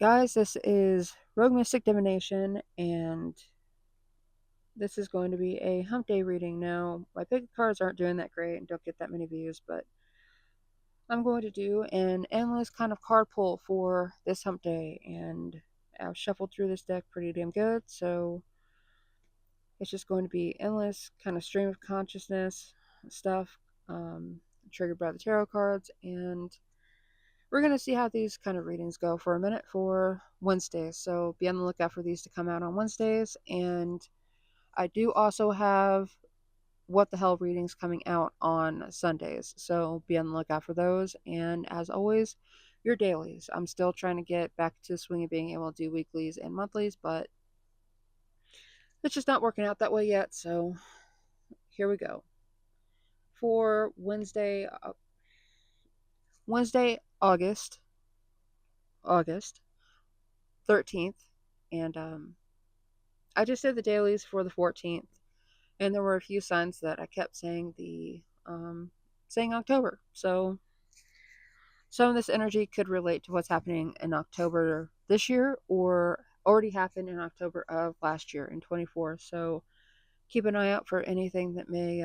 Guys, this is Rogue Mystic Divination, and this is going to be a Hump Day reading. Now, my pick cards aren't doing that great and don't get that many views, but I'm going to do an endless kind of card pull for this Hump Day, and I've shuffled through this deck pretty damn good, so it's just going to be endless kind of stream of consciousness stuff, triggered by the tarot cards, and we're going to see how these kind of readings go for a minute for Wednesdays. So be on the lookout for these to come out on Wednesdays. And I do also have What the Hell readings coming out on Sundays. So be on the lookout for those. And as always, your dailies. I'm still trying to get back to the swing of being able to do weeklies and monthlies, but it's just not working out that way yet. So here we go. For Wednesday, August 13th. And I just did the dailies for the 14th, and there were a few signs that I kept saying saying October. So some of this energy could relate to what's happening in October this year or already happened in October of last year in 24. So keep an eye out for anything that may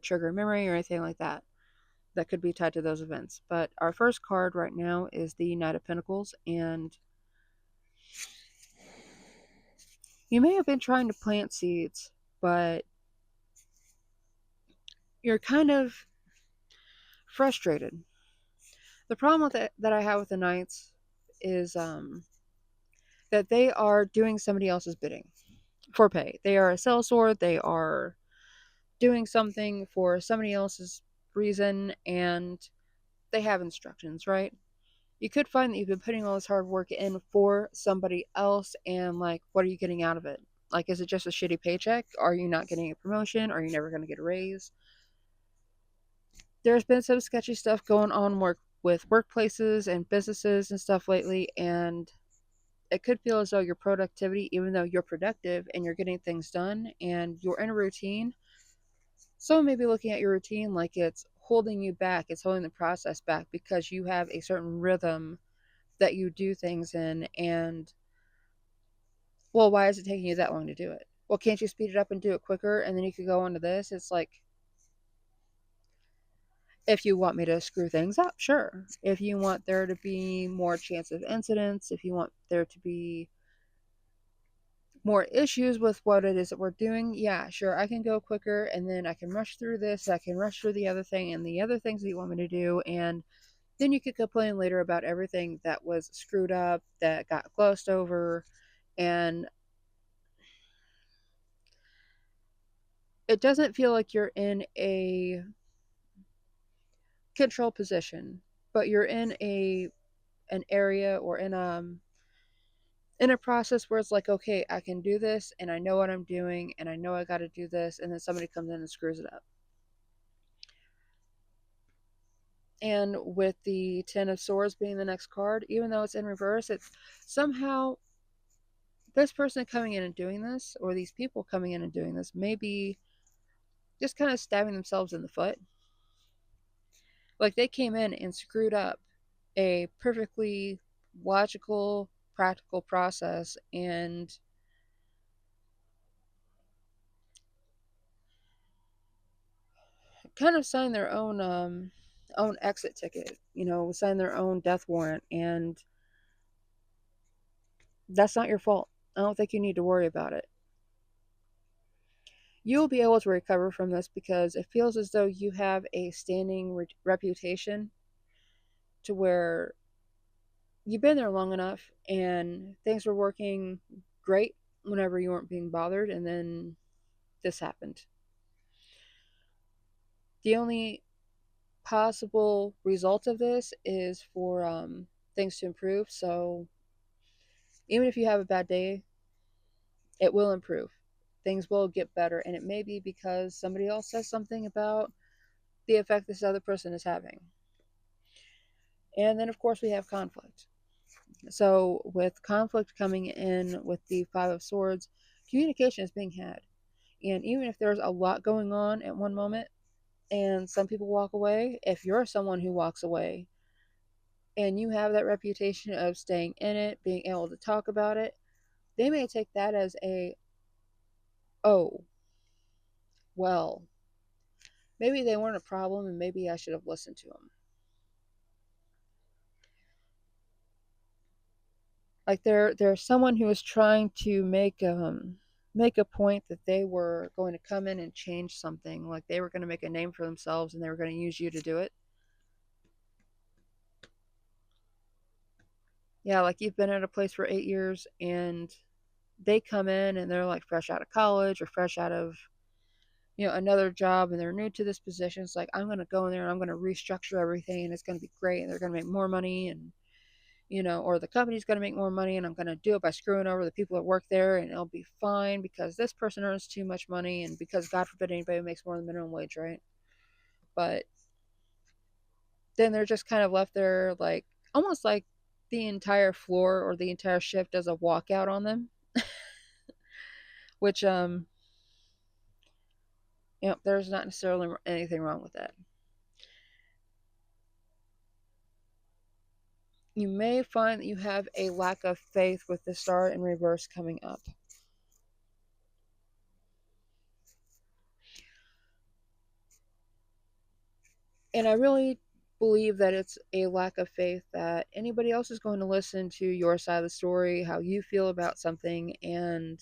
trigger memory or anything like that that could be tied to those events. But our first card right now is the Knight of Pentacles, and you may have been trying to plant seeds, but you're kind of frustrated. The problem with that I have with the Knights is that they are doing somebody else's bidding for pay. They are a sellsword. They are doing something for somebody else's reason, and they have instructions, right? You could find that you've been putting all this hard work in for somebody else, and like, what are you getting out of it? Like, is it just a shitty paycheck? Are you not getting a promotion? Are you never going to get a raise? There's been some sketchy stuff going on with workplaces and businesses and stuff lately, and it could feel as though your productivity, even though you're productive and you're getting things done and you're in a routine, someone may be looking at your routine like it's holding you back, it's holding the process back because you have a certain rhythm that you do things in. And, well, why is it taking you that long to do it? Well, can't you speed it up and do it quicker and then you could go on to this? It's like, if you want me to screw things up, sure. If you want there to be more chance of incidents, if you want there to be more issues with what it is that we're doing, yeah, sure, I can go quicker and then I can rush through this, I can rush through the other thing and the other things that you want me to do, and then you could complain later about everything that was screwed up, that got glossed over, and it doesn't feel like you're in a control position, but you're in an area or in a process where it's like, okay, I can do this and I know what I'm doing and I know I got to do this, and then somebody comes in and screws it up. And with the Ten of Swords being the next card, even though it's in reverse, it's somehow this person coming in and doing this, or these people coming in and doing this, may be just kind of stabbing themselves in the foot. Like they came in and screwed up a perfectly logical, practical process and kind of signed their own exit ticket, signed their own death warrant, and that's not your fault. I don't think you need to worry about it. You'll be able to recover from this because it feels as though you have a standing reputation to where you've been there long enough and things were working great whenever you weren't being bothered, and then this happened. The only possible result of this is for things to improve. So even if you have a bad day, it will improve. Things will get better, and it may be because somebody else says something about the effect this other person is having. And then, of course, we have conflict. So with conflict coming in with the Five of Swords, communication is being had. And even if there's a lot going on at one moment and some people walk away, if you're someone who walks away, and you have that reputation of staying in it, being able to talk about it, they may take that as a, oh, well, maybe they weren't a problem and maybe I should have listened to them. Like there's someone who is trying to make a point that they were going to come in and change something, like they were going to make a name for themselves and they were going to use you to do it. Yeah, like you've been at a place for 8 years and they come in and they're like fresh out of college or fresh out of another job, and they're new to this position. It's like, I'm going to go in there and I'm going to restructure everything and it's going to be great and they're going to make more money, and or the company's going to make more money, and I'm going to do it by screwing over the people that work there, and it'll be fine because this person earns too much money, and because God forbid anybody makes more than minimum wage, right? But then they're just kind of left there, like almost like the entire floor or the entire shift does a walkout on them, which there's not necessarily anything wrong with that. You may find that you have a lack of faith with the star in reverse coming up. And I really believe that it's a lack of faith that anybody else is going to listen to your side of the story, how you feel about something, and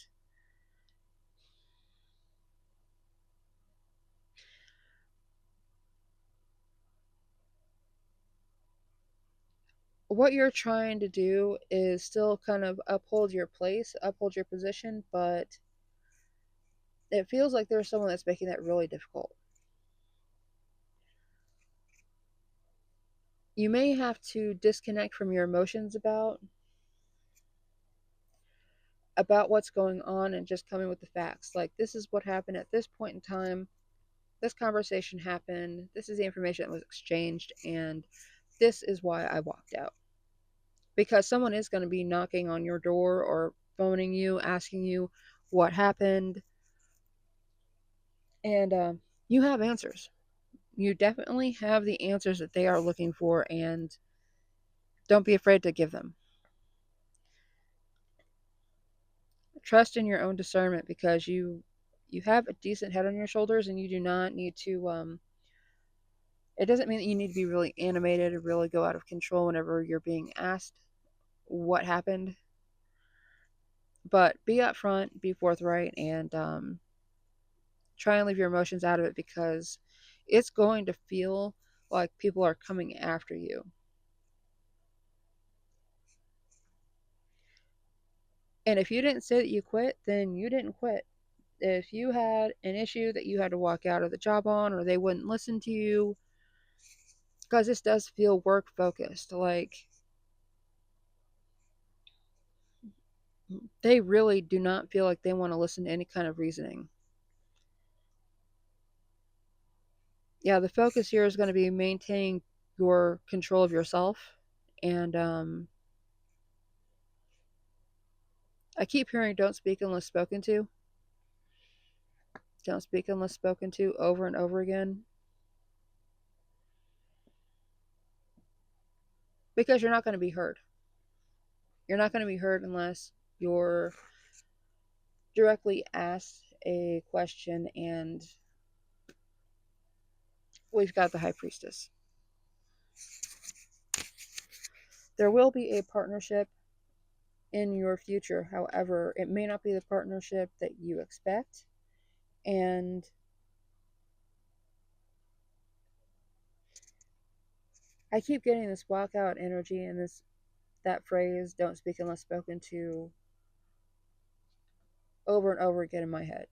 what you're trying to do is still kind of uphold your place, uphold your position, but it feels like there's someone that's making that really difficult. You may have to disconnect from your emotions about what's going on and just coming with the facts. Like, this is what happened at this point in time. This conversation happened. This is the information that was exchanged, and this is why I walked out. Because someone is going to be knocking on your door or phoning you, asking you what happened, and you have answers. You definitely have the answers that they are looking for, and don't be afraid to give them. Trust in your own discernment, because you have a decent head on your shoulders, and you do not need to it doesn't mean that you need to be really animated or really go out of control whenever you're being asked what happened. But be upfront, be forthright, and try and leave your emotions out of it, because it's going to feel like people are coming after you. And if you didn't say that you quit, then you didn't quit. If you had an issue that you had to walk out of the job on, or they wouldn't listen to you, because this does feel work focused, like they really do not feel like they want to listen to any kind of reasoning. Yeah, the focus here is going to be maintaining your control of yourself. And I keep hearing don't speak unless spoken to. Don't speak unless spoken to over and over again. Because you're not going to be heard. You're not going to be heard unless you're directly asked a question, and we've got the High Priestess. There will be a partnership in your future. However, it may not be the partnership that you expect. And I keep getting this walkout energy and that phrase, don't speak unless spoken to, over and over again in my head.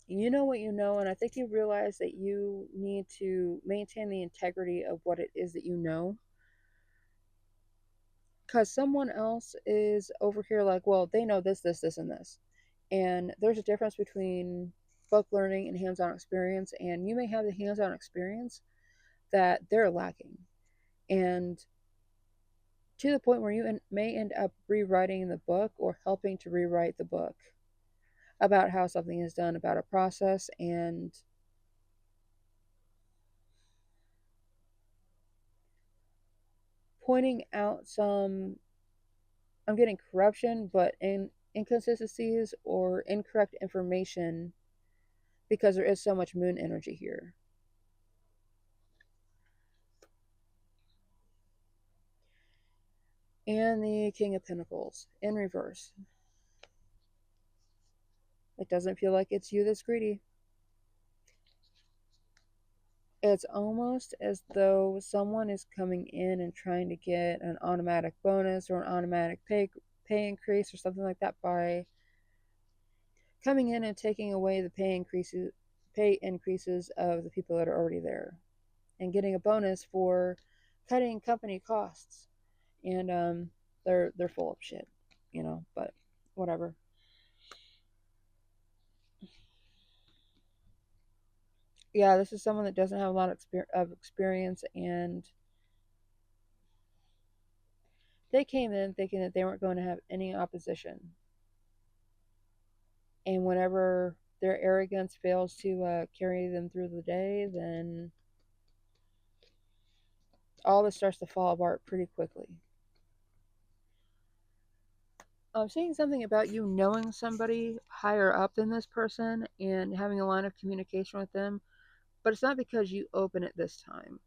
You know what you know, and I think you realize that you need to maintain the integrity of what it is that you know. Because someone else is over here like, well, they know this, this, this, and this. And there's a difference between book learning and hands on experience, and you may have the hands on experience that they're lacking. And to the point where you may end up rewriting the book or helping to rewrite the book about how something is done, about a process, and pointing out some, I'm getting corruption, but inconsistencies or incorrect information because there is so much moon energy here. And the King of Pentacles in reverse. It doesn't feel like it's you that's greedy. It's almost as though someone is coming in and trying to get an automatic bonus or an automatic pay increase or something like that by coming in and taking away the pay increases of the people that are already there and getting a bonus for cutting company costs. And they're full of shit, but whatever. Yeah, this is someone that doesn't have a lot of experience, and they came in thinking that they weren't going to have any opposition. And whenever their arrogance fails to carry them through the day, then all this starts to fall apart pretty quickly. I'm seeing something about you knowing somebody higher up than this person and having a line of communication with them, but it's not because you open it this time.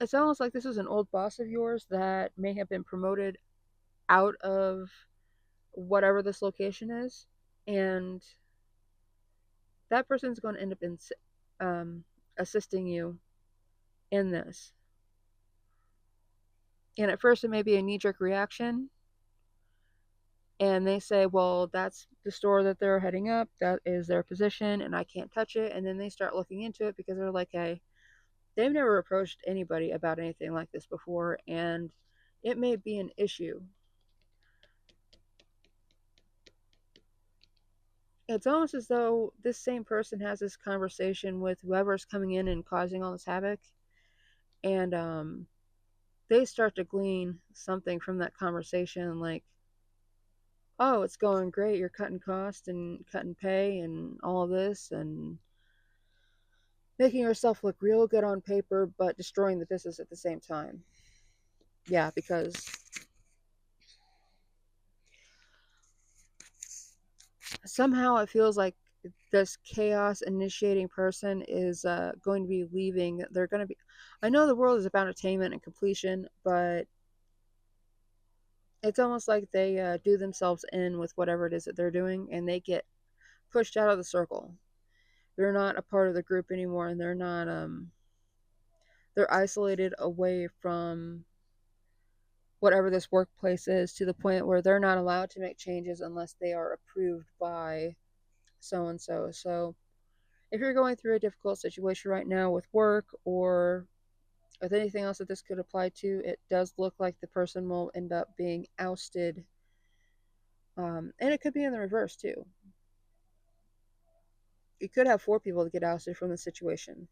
It's almost like this is an old boss of yours that may have been promoted out of whatever this location is, and that person's going to end up assisting you in this. And at first, it may be a knee-jerk reaction, and they say, well, that's the store that they're heading up, that is their position, and I can't touch it. And then they start looking into it because they're like, hey, they've never approached anybody about anything like this before, and it may be an issue. It's almost as though this same person has this conversation with whoever's coming in and causing all this havoc, and they start to glean something from that conversation, like, oh, it's going great, you're cutting costs and cutting pay and all of this, and making yourself look real good on paper, but destroying the business at the same time. Yeah, because somehow it feels like this chaos initiating person is going to be leaving. They're going to be, I know the world is about attainment and completion, but it's almost like they do themselves in with whatever it is that they're doing, and they get pushed out of the circle. They're not a part of the group anymore, and they're isolated away from whatever this workplace is, to the point where they're not allowed to make changes unless they are approved by so and so. So if you're going through a difficult situation right now with work or with anything else that this could apply to, it does look like the person will end up being ousted. And it could be in the reverse too. You could have 4 people to get ousted from the situation.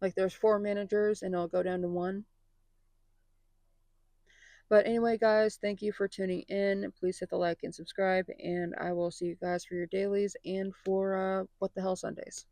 Like there's 4 managers and it'll go down to 1. But anyway, guys, thank you for tuning in. Please hit the like and subscribe, and I will see you guys for your dailies and for What the Hell Sundays.